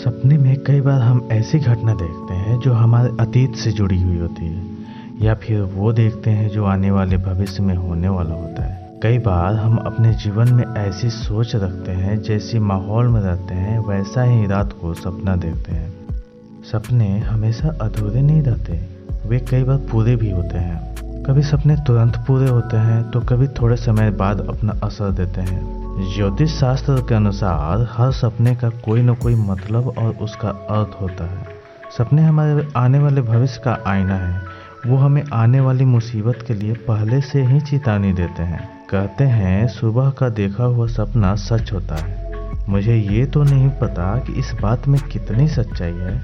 सपने में कई बार हम ऐसी घटना देखते हैं जो हमारे अतीत से जुड़ी हुई होती है या फिर वो देखते हैं जो आने वाले भविष्य में होने वाला होता है। कई बार हम अपने जीवन में ऐसी सोच रखते हैं, जैसी माहौल में रहते हैं वैसा ही रात को सपना देखते हैं। सपने हमेशा अधूरे नहीं रहते, वे कई बार पूरे भी होते हैं। कभी सपने तुरंत पूरे होते हैं तो कभी थोड़े समय बाद अपना असर देते हैं। ज्योतिष शास्त्र के अनुसार हर सपने का कोई न कोई मतलब और उसका अर्थ होता है। सपने हमारे आने वाले भविष्य का आईना है। वो हमें आने वाली मुसीबत के लिए पहले से ही चेतावनी देते हैं। कहते हैं सुबह का देखा हुआ सपना सच होता है। मुझे ये तो नहीं पता कि इस बात में कितनी सच्चाई है,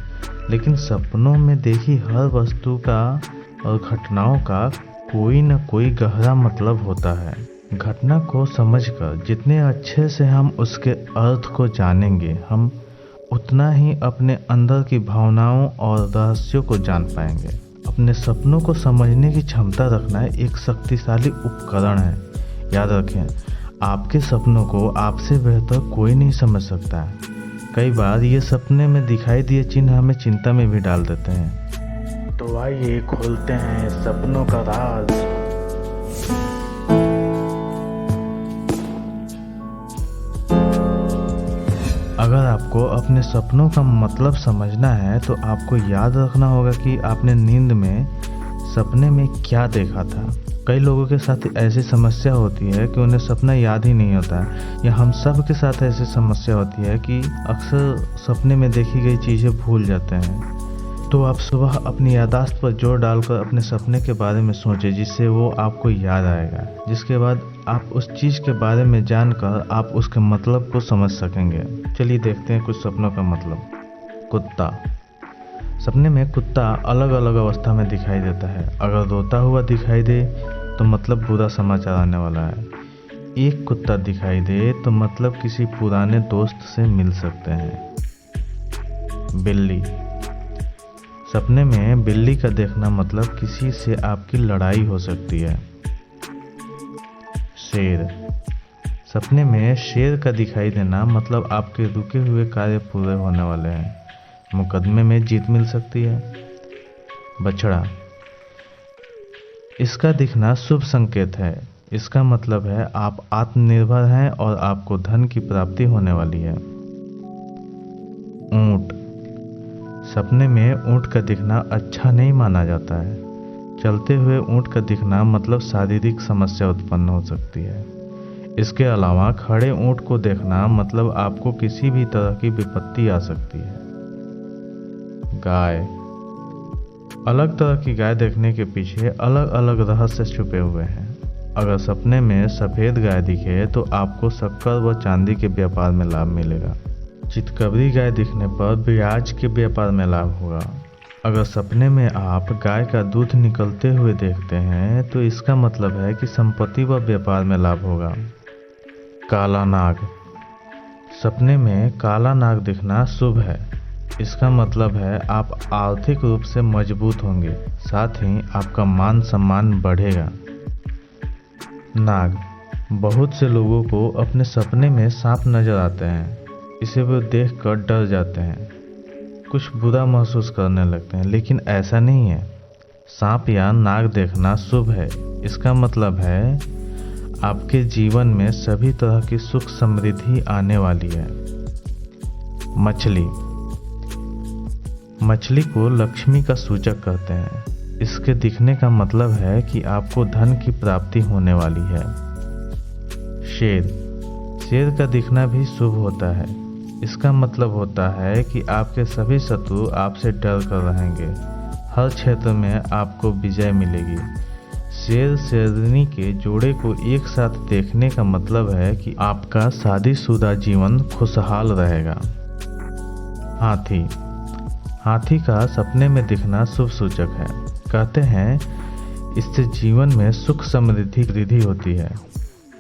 लेकिन सपनों में देखी हर वस्तु का और घटनाओं का कोई न कोई गहरा मतलब होता है। घटना को समझकर जितने अच्छे से हम उसके अर्थ को जानेंगे, हम उतना ही अपने अंदर की भावनाओं और रहस्यों को जान पाएंगे। अपने सपनों को समझने की क्षमता रखना एक शक्तिशाली उपकरण है। याद रखें, आपके सपनों को आपसे बेहतर कोई नहीं समझ सकता है। कई बार ये सपने में दिखाई दिए चिन्ह हमें चिंता में भी डाल देते हैं। तो आइए खोलते हैं सपनों का राज। अगर आपको अपने सपनों का मतलब समझना है तो आपको याद रखना होगा कि आपने नींद में सपने में क्या देखा था। कई लोगों के साथ ऐसी समस्या होती है कि उन्हें सपना याद ही नहीं होता, या हम सब के साथ ऐसी समस्या होती है कि अक्सर सपने में देखी गई चीज़ें भूल जाते हैं। तो आप सुबह अपनी याददाश्त पर जोर डालकर अपने सपने के बारे में सोचें, जिससे वो आपको याद आएगा। जिसके बाद आप उस चीज़ के बारे में जानकर आप उसके मतलब को समझ सकेंगे। चलिए देखते हैं कुछ सपनों का मतलब। कुत्ता। सपने में कुत्ता अलग अलग अवस्था में दिखाई देता है। अगर रोता हुआ दिखाई दे तो मतलब बुरा समाचार आने वाला है। एक कुत्ता दिखाई दे तो मतलब किसी पुराने दोस्त से मिल सकते हैं। बिल्ली। सपने में बिल्ली का देखना मतलब किसी से आपकी लड़ाई हो सकती है। शेर। सपने में शेर का दिखाई देना मतलब आपके रुके हुए कार्य पूरे होने वाले हैं। मुकदमे में जीत मिल सकती है। बछड़ा। इसका दिखना शुभ संकेत है। इसका मतलब है आप आत्मनिर्भर हैं और आपको धन की प्राप्ति होने वाली है। ऊंट। सपने में ऊंट का दिखना अच्छा नहीं माना जाता है। चलते हुए ऊंट का दिखना मतलब शारीरिक समस्या उत्पन्न हो सकती है। इसके अलावा खड़े ऊंट को देखना मतलब आपको किसी भी तरह की विपत्ति आ सकती है। गाय। अलग तरह की गाय देखने के पीछे अलग अलग रहस्य छुपे हुए हैं। अगर सपने में सफ़ेद गाय दिखे तो आपको शक्कर व चांदी के व्यापार में लाभ मिलेगा। चितकबरी गाय दिखने पर ब्याज के व्यापार में लाभ होगा। अगर सपने में आप गाय का दूध निकलते हुए देखते हैं तो इसका मतलब है कि संपत्ति व व्यापार में लाभ होगा। काला नाग। सपने में काला नाग दिखना शुभ है। इसका मतलब है आप आर्थिक रूप से मजबूत होंगे, साथ ही आपका मान सम्मान बढ़ेगा। नाग। बहुत से लोगों को अपने सपने में सांप नजर आते हैं। इसे वो देखकर डर जाते हैं, कुछ बुरा महसूस करने लगते हैं, लेकिन ऐसा नहीं है। सांप या नाग देखना शुभ है। इसका मतलब है आपके जीवन में सभी तरह की सुख समृद्धि आने वाली है। मछली। मछली को लक्ष्मी का सूचक कहते हैं। इसके दिखने का मतलब है कि आपको धन की प्राप्ति होने वाली है। शेर। शेर का दिखना भी शुभ होता है। इसका मतलब होता है कि आपके सभी शत्रु आपसे डर कर रहेंगे। हर क्षेत्र में आपको विजय मिलेगी। शेर शेरनी के जोड़े को एक साथ देखने का मतलब है कि आपका शादीशुदा जीवन खुशहाल रहेगा। हाथी। हाथी का सपने में दिखना शुभ सूचक है। कहते हैं इससे जीवन में सुख समृद्धि वृद्धि होती है।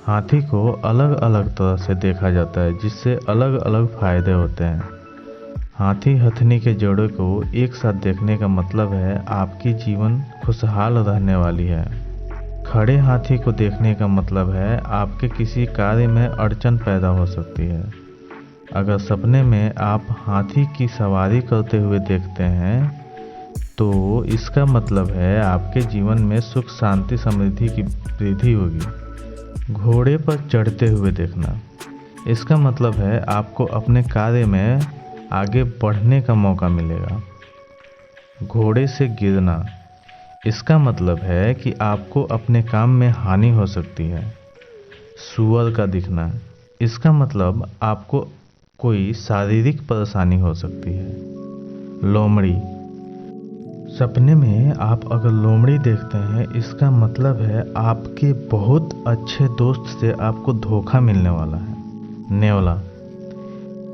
हाथी को अलग अलग तरह से देखा जाता है, जिससे अलग अलग फायदे होते हैं। हाथी हथनी के जोड़े को एक साथ देखने का मतलब है आपकी जीवन खुशहाल रहने वाली है। खड़े हाथी को देखने का मतलब है आपके किसी कार्य में अड़चन पैदा हो सकती है। अगर सपने में आप हाथी की सवारी करते हुए देखते हैं तो इसका मतलब है आपके जीवन में सुख शांति समृद्धि की वृद्धि होगी। घोड़े पर चढ़ते हुए देखना, इसका मतलब है आपको अपने कार्य में आगे बढ़ने का मौका मिलेगा। घोड़े से गिरना, इसका मतलब है कि आपको अपने काम में हानि हो सकती है। सूअर का दिखना, इसका मतलब आपको कोई शारीरिक परेशानी हो सकती है। लोमड़ी, सपने में आप अगर लोमड़ी देखते हैं इसका मतलब है आपके बहुत अच्छे दोस्त से आपको धोखा मिलने वाला है। नेवला,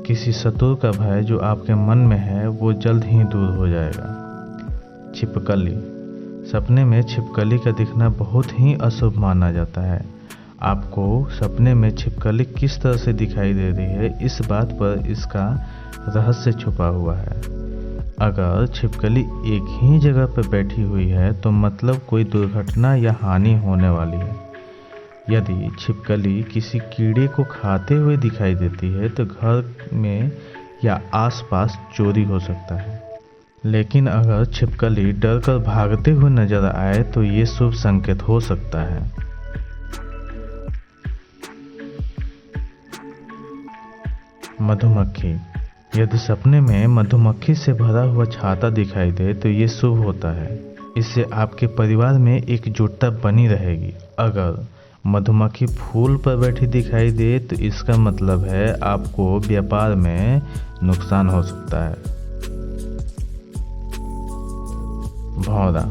किसी शत्रु का भय जो आपके मन में है वो जल्द ही दूर हो जाएगा। छिपकली, सपने में छिपकली का दिखना बहुत ही अशुभ माना जाता है। आपको सपने में छिपकली किस तरह से दिखाई दे रही है इस बात पर इसका रहस्य छुपा हुआ है। अगर छिपकली एक ही जगह पर बैठी हुई है तो मतलब कोई दुर्घटना या हानि होने वाली है। यदि छिपकली किसी कीड़े को खाते हुए दिखाई देती है तो घर में या आसपास चोरी हो सकता है। लेकिन अगर छिपकली डर कर भागते हुए नजर आए तो ये शुभ संकेत हो सकता है। मधुमक्खी, यदि सपने में मधुमक्खी से भरा हुआ छाता दिखाई दे तो ये शुभ होता है। इससे आपके परिवार में एकजुटता बनी रहेगी। अगर मधुमक्खी फूल पर बैठी दिखाई दे तो इसका मतलब है आपको व्यापार में नुकसान हो सकता है। भौरा,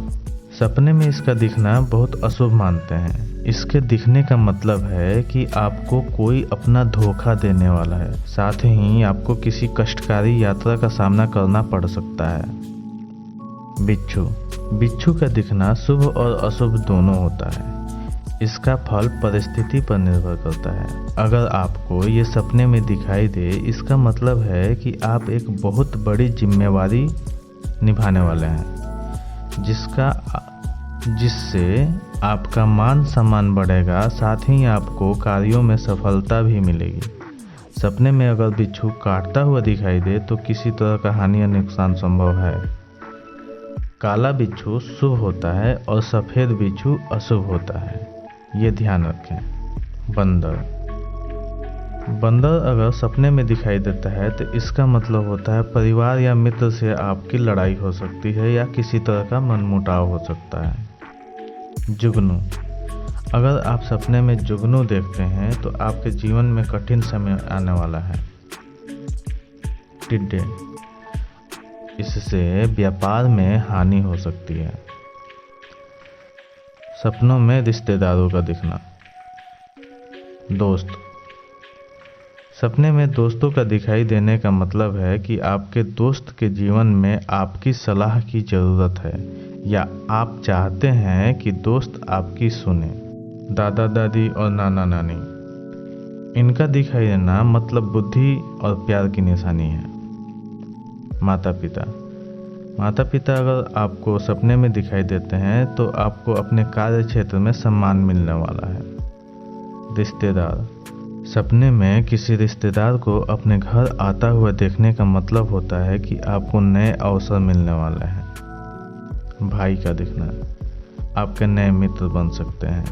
सपने में इसका दिखना बहुत अशुभ मानते हैं। इसके दिखने का मतलब है कि आपको कोई अपना धोखा देने वाला है, साथ ही आपको किसी कष्टकारी यात्रा का सामना करना पड़ सकता है। बिच्छू, बिच्छू का दिखना शुभ और अशुभ दोनों होता है। इसका फल परिस्थिति पर निर्भर करता है। अगर आपको ये सपने में दिखाई दे इसका मतलब है कि आप एक बहुत बड़ी जिम्मेवारी निभाने वाले हैं जिससे आपका मान सम्मान बढ़ेगा, साथ ही आपको कार्यों में सफलता भी मिलेगी। सपने में अगर बिच्छू काटता हुआ दिखाई दे तो किसी तरह का हानि या नुकसान संभव है। काला बिच्छू शुभ होता है और सफ़ेद बिच्छू अशुभ होता है, ये ध्यान रखें। बंदर, बंदर अगर सपने में दिखाई देता है तो इसका मतलब होता है परिवार या मित्र से आपकी लड़ाई हो सकती है या किसी तरह का मनमुटाव हो सकता है। जुगनू, अगर आप सपने में जुगनू देखते हैं तो आपके जीवन में कठिन समय आने वाला है। टिड्डे, इससे व्यापार में हानि हो सकती है। सपनों में रिश्तेदारों का दिखना। दोस्त, सपने में दोस्तों का दिखाई देने का मतलब है कि आपके दोस्त के जीवन में आपकी सलाह की ज़रूरत है या आप चाहते हैं कि दोस्त आपकी सुने। दादा दादी और नाना नानी, इनका दिखाई देना मतलब बुद्धि और प्यार की निशानी है। माता पिता, माता पिता अगर आपको सपने में दिखाई देते हैं तो आपको अपने कार्य क्षेत्र में सम्मान मिलने वाला है। रिश्तेदार, सपने में किसी रिश्तेदार को अपने घर आता हुआ देखने का मतलब होता है कि आपको नए अवसर मिलने वाले हैं। भाई का दिखना, आपके नए मित्र बन सकते हैं।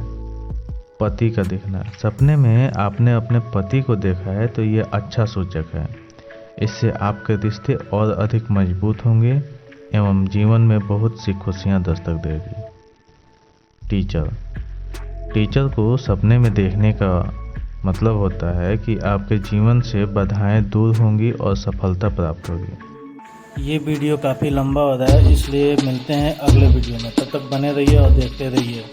पति का दिखना, सपने में आपने अपने पति को देखा है तो ये अच्छा सूचक है। इससे आपके रिश्ते और अधिक मजबूत होंगे एवं जीवन में बहुत सी खुशियां दस्तक देगी। टीचर, टीचर को सपने में देखने का मतलब होता है कि आपके जीवन से बाधाएं दूर होंगी और सफलता प्राप्त होगी। ये वीडियो काफ़ी लंबा हो रहा है इसलिए मिलते हैं अगले वीडियो में। तब तक बने रहिए और देखते रहिए।